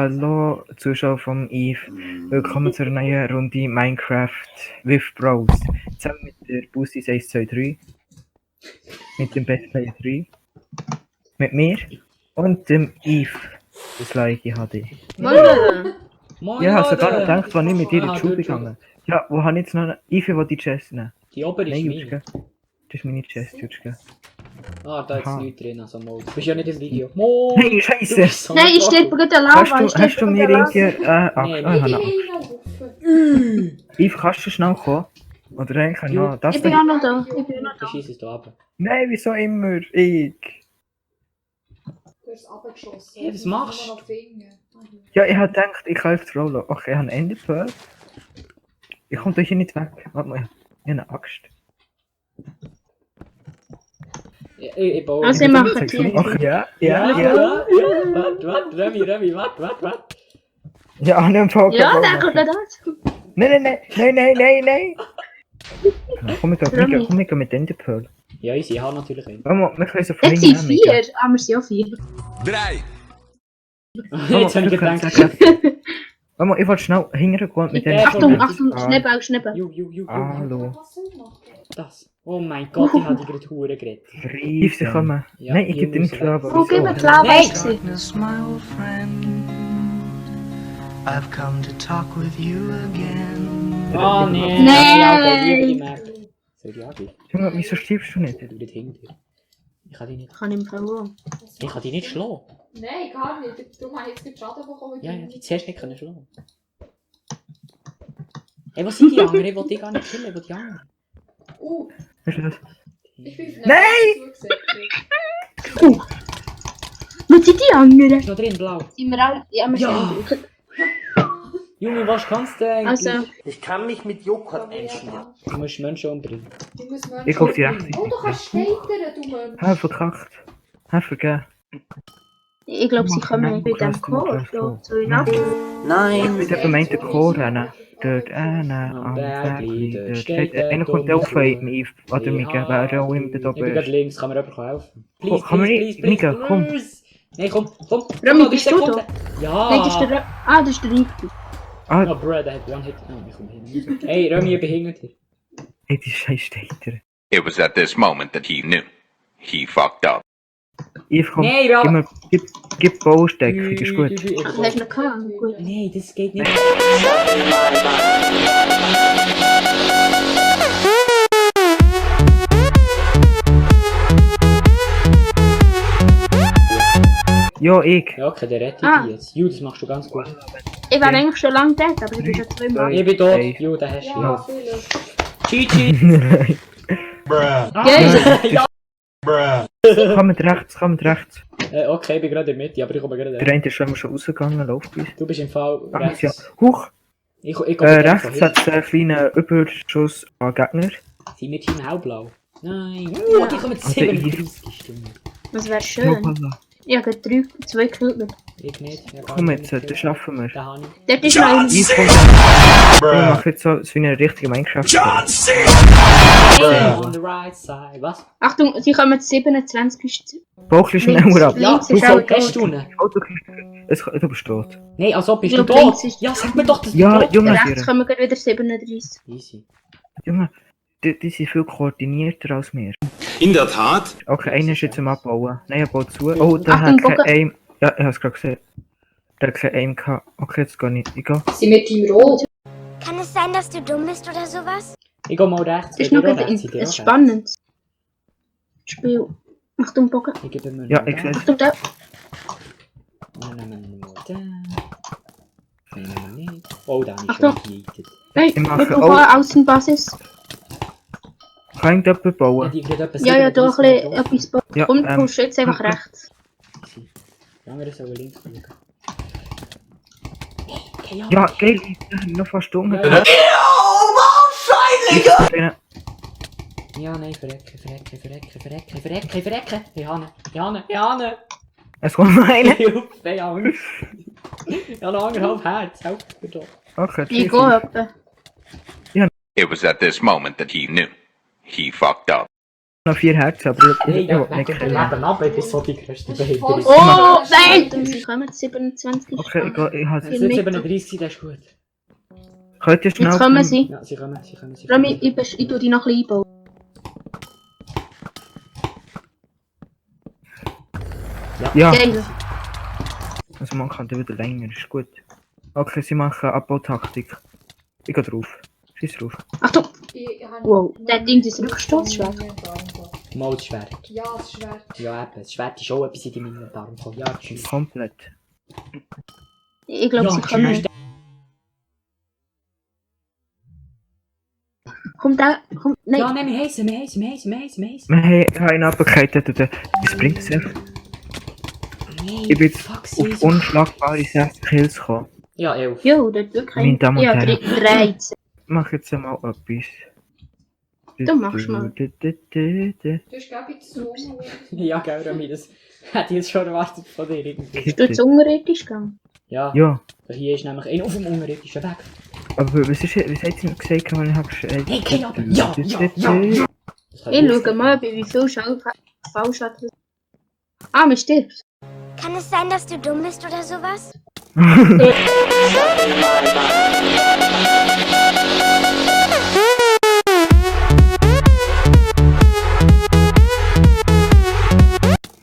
Hallo Zuschauer vom Eve, willkommen zu einer neuen Runde Minecraft with Bros. Zusammen mit der Boosties 123, mit dem Best Player 3, mit mir und dem Eve, das Like HD. Moin, Ja, hast du gar nicht Leute. gedacht, wann ich mit dir in die Schule dort gegangen? Ja, wo habe ich jetzt noch eine... Eve, wo die Chest nehmen? Die obere ist Nein, meine. Jutschke. Das ist meine Chest, Jutschke. Ah, da ist Aha. nichts drin, also mal. Du bist ja nicht im Video. Moin! Hey, Du Scheiße! bist so Nein, ich stehe bei der Lava. Hast du mir irgendwie... Nee, ich habe Angst. Eve, kannst du schnell kommen? Oder eigentlich noch... Das Ich bin da... auch noch da. Ich bin noch Der da. schießt es da runter. Nein, wieso immer? Ich... Du hast abgeschossen. Hey, was machst du? Ja, ich habe gedacht, ich kann auf Rollen. Okay, ich habe einen Enderpearl. Ich komme da hier nicht weg. Warte mal, ich habe eine Axt. Ich baue. Also, ich mache die. Ach ja, Warte, Remy, warte. Ja, an einem Fall. Ja, der kommt da. Nein. Komm, ich geh mit Enderpearl. Ja, ich habe natürlich einen. Warte mal, wir können so Jetzt sind 4. Ah, wir sind ja 4. 3. Jetzt habe ich gedacht. Warte mal, ich wollte schnell hingehen mit Achtung, Enderpearl. Achtung, Schnippel. Hallo. Das. Oh mein Gott, ich habe die gerade Huren geredet. Eve, sie kommen. Ja, Nein, ich gebe dir nicht Jungs, Lava. Wo gib mir die Lava? Nein. Darkness, my old friend. I've come to talk with you again. Oh nee. Nein. Soll ich angehen? Junge, wieso stirbst du nicht? Du dort hinter dir. Ich kann dich nicht. Kann ich mir verloren. Ich kann dich nicht schlagen. Nein, gar nicht. Darum habe ich jetzt Schaden bekommen. Ja, die zuerst nicht können schlagen. Hey, was sind die anderen? Ich will die gar nicht killen, ich will die anderen. Weißt du das? Ich bin Nein! Was sind die anderen? Ist noch drin, blau. Sind wir alle? Ja, wir Ja. sind Junge, was kannst du eigentlich? Also, Ich kann mich mit Joghurt einschmieren. Du musst Menschen umbringen. Ich hoffe, die rechte Oh, du kannst steitern, du Mensch. Verkackt. Vergeben. ich glaube, sie kommen bei dem Chor. So in Nacht. Ich bin eben meint, der Chor rennen. Dort am Bergli, dort steht... Einer kommt auf Eve. Oder Mika, wer auch immer da Ich bin oben gerade ist. links, kann mir jemand helfen? Oh, kann man nicht- Mika, komm. Nein, komm. Remy, bist du da? Ja. Nein, das ist der... Ah, das ist der Rico. Ah, Oh, bro, der hat one hit. Oh, ich komm hin. Hey, Remy, ich bin hinter dir. hey, die scheiß Steiter. It was at this moment that he knew. He fucked up. Eve, komm, Nein, Bro. gib Bausteck, ist gut. Ach, hast du noch gehabt? Gut. Nein, das geht nicht. Ja, ich. Ja, okay, der rettet Ah. dich jetzt. Ju, das machst du ganz gut. Ich wäre eigentlich schon lange tot, aber ich bin schon 2 Mal. Ich bin tot. Hey. Ju, den hast du. Ja, viele. GG. Ja. Kommt rechts. Okay, ich bin gerade in der Mitte, aber ich komme gerade Der eine ist schon rausgegangen, läuft bis. Du bist im Fall Rechts, ja. rechts. Huch! Ich komme Rechts hat es einen kleinen Überschuss an Gegner. Sind wir Team Hellblau? Nein. Ja. Die kommen Also 37 Stunden. Das wäre schön. Ich habe 2 Kills. Ich nicht. Ja, gar Komm nicht. jetzt, das schaffen wir. Den habe ich. Dort ist noch einer. Ich mache jetzt so wie eine richtige Minecraft. Hey, on the right side. Was? Achtung, sie kommen 27. Bauch ist schneller ab. Links Du ist auch Hast tot. du ihn? Du bist tot. Nein, also bist Ich du glaub, tot? links ist- Ja, sag mir doch, dass Ja, du tot Junge, Rechts kommen gerade wieder 37. Easy. Junge, die sind viel koordinierter als wir. In der Tat. Okay, einer ist jetzt am Abbauen. Nein, er baut zu. Oh, der Achtung, hat kein Bogen. Aim. Ja, ich hab's gerade gesehen. Der hat kein Aim gehabt. Okay, jetzt gehe ich. Sind wir Team Rot? Kann es sein, dass du dumm bist oder sowas? Ich gehe mal rechts. Das ist Seid noch ihr auch ein rechts? Seid ihr auch rechts? spannendes Spiel. Achtung, Bogen. Ich gebe mir Ja, noch ich da. sehe es. Achtung, da. Nein, da. Nein, nicht. Oh, da habe ich Achtung. schon gejagt. Hey, Ich mache- wir brauchen Außenbasis. Kann ich jemand Ja, bauen? die gerade etwa Ja, ja, da ein 37 bisschen etwas bauen. Ja, Komm, push jetzt einfach rechts. Easy. Die anderen sollen links schauen. Okay, Ja, geil. Noch fast dumm. Ja, ja. Ja. Ja, nein, verrecken. Ich habe ihn. Es kommt noch einer. Hilfe, ich habe Angst. Ich habe noch 1,5 Herz. Helf mir doch. Okay, Ich tschüss. gehe etwa. It was at this moment that he knew. He fucked up. Noch 4 Herzen, aber Hey, ich ja, will weg nicht mit dem killen. Leben ab, ich bin so die grösste Behinderung. Oh, nein! Sie kommen 27. Okay, ich Wenn habe... es nicht 37 sind, das ist gut. Könnt ihr schnell... Jetzt kommen sie. Ja, sie kommen. Rami, ich tue die noch ein bisschen einbauen. Ja, Geil. also man kann dann wieder länger, ist gut. Okay, sie machen Abbautaktik. Ich gehe drauf. Schieß drauf. Achtung! Ich habe Wow, der Ding ist Rückstoßschwert. Mal das Schwert. Ja, das Schwert. Ja, eben, das Schwert ist auch etwas in deinem Inventar. Ja, tschüss. Komplett. Ich glaube, Ja, sie kommen. tschüss. Komm da, komm, nein. Ja, nein, wir heißen. Wir haben ihn abgekettet. Das bringt es echt. Nein, Ich bin jetzt fuck, auf unschlagbare 60 Kills gekommen. Ja, 11. Jo, das ist wirklich Meine Damen und ja, Herren. 13. Ich mache jetzt mal etwas. Du machst mal. Du hast, glaube ich, zu Ja, gell, Rami, das hätte ich jetzt schon erwartet von dir irgendwie. Bist du jetzt unterirdisch gegangen? Ja, Ja, hier ist nämlich einer auf dem unterirdischen Weg. aber was hat sie noch gesagt, wenn ich habe gesagt? Hey, keine Ahnung. Ja. Ich schaue mal, bei wie viel Fallschaden. Ah, mir stirbt. Kann es sein, dass du dumm bist oder sowas?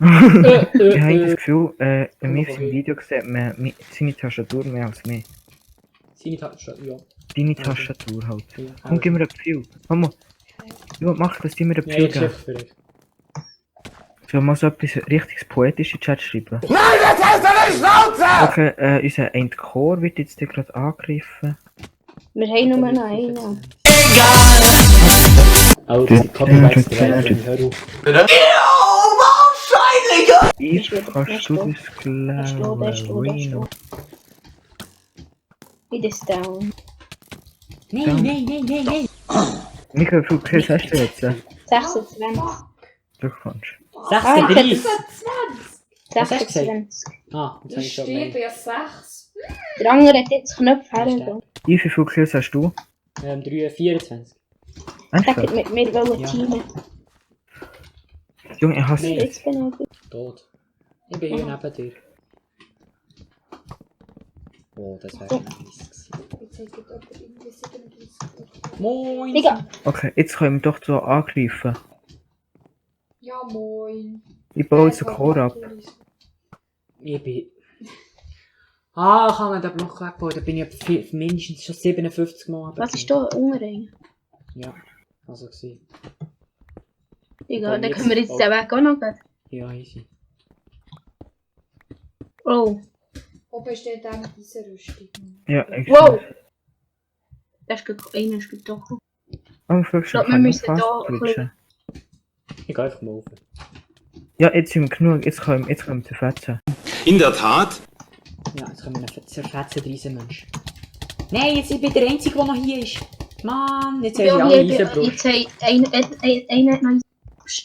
Ich habe das Gefühl, wenn wir im Video gesehen man seine Tastatur mehr als mehr. Seine Tasche, ja. Deine Tastatur halt. Ja, Komm, gib mir ein Gefühl. Mama, ja, mach das, gib mir ein Ja, Gefühl jetzt geben. einfach für euch. Soll mal so etwas richtig poetisch in den Chat schreiben? Nein, das heißt eine Schnauze! Okay, unser Endcore wird jetzt gerade angegriffen. Wir haben nur noch einen. Oh, das ist Copyright drin, hör auf. Ich Ist kannst du gut. das Der ist tot, der ist tot, der ist glauben? tot. Ich ist down. Nein. Mika, wie viel Kills hast du jetzt? 26. Glückwunsch. 36. 20! hast du gesagt? 26. Ah, jetzt Da habe ich schon steht mehr. ja 6. Der andere hat jetzt Knöpfe hergegeben. Wie viele Kills hast du? 24. Sagt Ernsthaft? mit mir wollen Ja. teamen. Junge, ich hasse Nein. Jetzt bin ich. Tot. Ich bin hier neben dir. Oh, das wäre schon nice gewesen. Jetzt hat jemand irgendwie 37. Moin! Digga, Okay, jetzt können wir doch so angreifen. Ja, moin. Ich baue jetzt einen Core ab. Ich bin... Ah, kann man den Block wegbauen? Da bin ich mindestens schon 57 Mal was ist da unten? Ja, also gewesen. Digga, dann können wir jetzt den Weg auch noch gehen. Ja, easy. Oh, Oben steht dann diese Rüstung. Ja, ich wow! Das ist einer ist doch. Oh, fragst du, Ich glaub, wir kann ich müssen fast da glitschen? Ich gehe einfach mal rauf. Ja, jetzt sind wir genug, jetzt können wir zerfetzen. In der Tat. Ja, jetzt können wir einen zerfetzen Riesenmensch. Nein, jetzt bin ich der Einzige, der noch hier ist. Mann, jetzt haben sie Ja, alle hier, Eisenbrust. jetzt einer noch.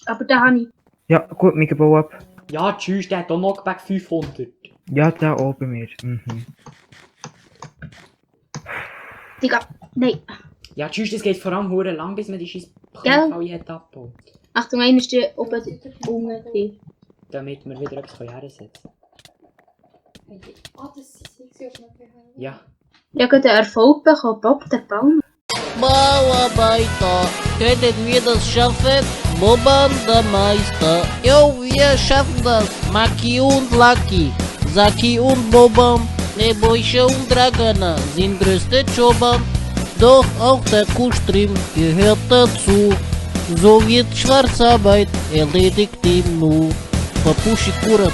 Aber da habe ich. Ja, gut, wir bauen ab. Ja, tschüss, der hat auch Knockback 500. Ja, da oben bei mir. Mhm. Digga, nein. Ja, tschüss, das geht vor allem hure lang, bis man die scheiß Ja. Knöpfe hat abgebaut. Achtung, einer ist hier oben unten. Damit wir wieder etwas hersetzen können. Ah, das ist nicht auf einer PH. Ja. Ich habe den Erfolg bekommen, Bob der Baum. Bauarbeiter, können wir das schaffen? Boban der Meister. Jo, wir schaffen das. Maki und Lucky, Zaki und Boban, Nebojsche und Dragana sind größte Choban. Doch auch der Kuhstream gehört dazu. So wird Schwarzarbeit erledigt im Nu. Papushi Kurat.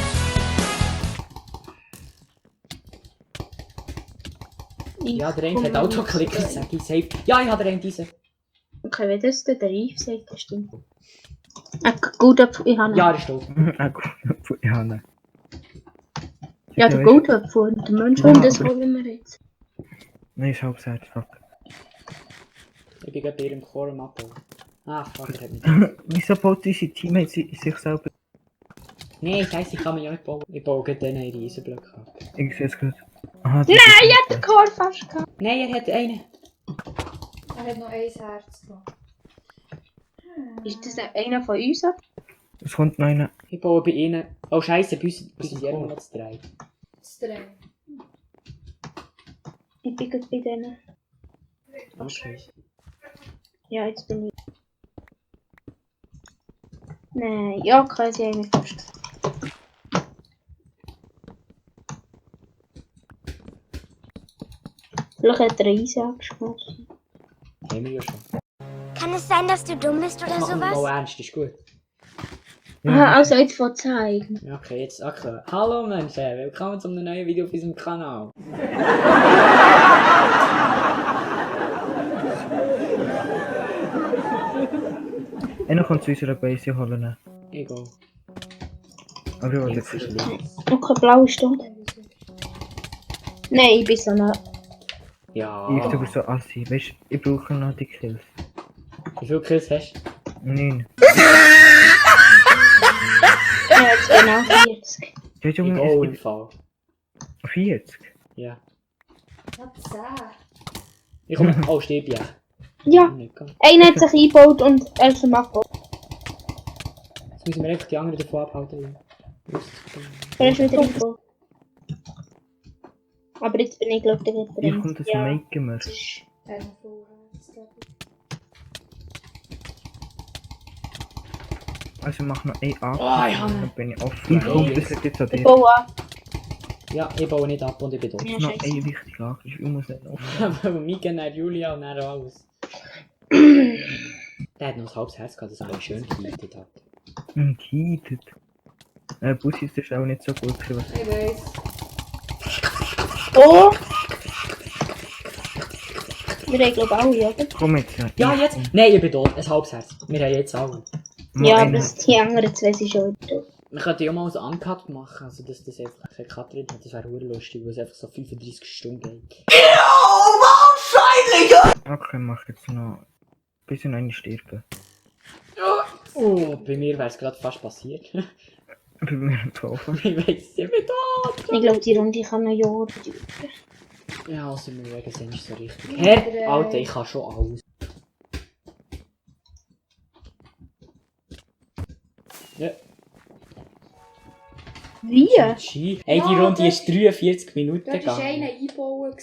Ja, der eine hat Autoklicker, sag ich safe. Ja, ich habe den einen diese. Okay, wenn das der Reif sagt, das stimmt. Gut, ich habe Ja, der ist tot. Ah, gut, ja, ne. Ja, der Goldapfel und der Mensch und das holen wir jetzt. Nein, ich hab's gesagt, fuck. Ich bin gerade bei ihrem Chor am Abbauen. Ah, fuck, er hat mich. Wieso baut unsere Teammates sich selber? Nein, scheiße, ich kann mich ja nicht bauen. Ich baue gerade den ihre Eisenblöcke ab. Ich seh's gut. Aha, Nein, ich hab den Chor fast gehabt. Nein, er hat einen. Er hat noch ein Herz gehabt. Ist das einer von uns? Es kommt noch einer. Ich baue bei ihnen. Oh Scheiße, bei uns sind die immer noch zu 3. Das 3. Ich bin gerade bei denen. Okay. Ja, jetzt bin ich. Nein, ja, okay, sie haben mich fast. Vielleicht hat er Eisen abgeschmissen. Haben wir ja schon. Kann es sein, dass du dumm bist oder Machen wir mal sowas? ernst, ist gut. Aha, also jetzt von zeigen. Ja, okay, jetzt okay. Hallo Menschen, willkommen zu einem neuen Video auf unserem Kanal. Einer kommt zu unserer Base holen. Egal. Aber ich wollte Links ist jetzt. links. Noch ein blauer Stunde. Nein, ich bin so eine. Ja. Ich bin so assi. Weißt du, ich brauche noch die Kills. Wie viele Kills hast du? 9. Ja, jetzt genau 40. Ja, Junge, Egal es im gibt Fall. 40. Ja. Ja, 10. Ich komme. Oh, steht ja. Ja, einer hat sich eingebaut und er ist abgebaut. Jetzt müssen wir einfach die anderen davon abhalten. Er ist wieder eingebaut. Aber jetzt bin ich glaube ich wieder Hier drin. kommt das Ja, Make-Immer. das ist... Der noch vorher. Das glaub ich. Also mach noch ein ab. Oh, ich habe- Dann bin ich offen. Ja, Komm, ja. das liegt jetzt an Ich dir. baue ab. Ja, ich baue nicht ab und ich bin tot. Ja, Noch scheiße. ein wichtiger Angriff. Ich muss nicht offen. Aber Mika, dann Julia und dann alles. Der hat noch ein halbes Herz gehabt, das er schön geheitet hat. Geheatet. Bussi ist das auch nicht so gut gewesen. Ich weiss. Oh! Wir haben glaube ich alle, oder? Komm jetzt. Ja, jetzt? Nein, ich bin tot. Ein halbes Herz. Wir haben jetzt alle. Ja, aber die anderen zwei sind schon wieder. Wir könnten ja mal einen Uncut machen, also dass das einfach kein Cut drin hat. Das wäre lustig, weil es einfach so 35 Stunden geht. Okay, mach jetzt noch. Bis ich einen sterben. Oh, bei mir wäre es gerade fast passiert. Bei mir getroffen. Ich weiss, ich bin tot. Ich glaube, die Runde kann noch Jahre dauern. Ja, sind wir wegen sind so richtig. Herr, Alter, ich kann schon alles. Ja. Wie? Ski. Hey, die Ja, Runde das- ist 43 Minuten Dort war gegangen. einer einbauen.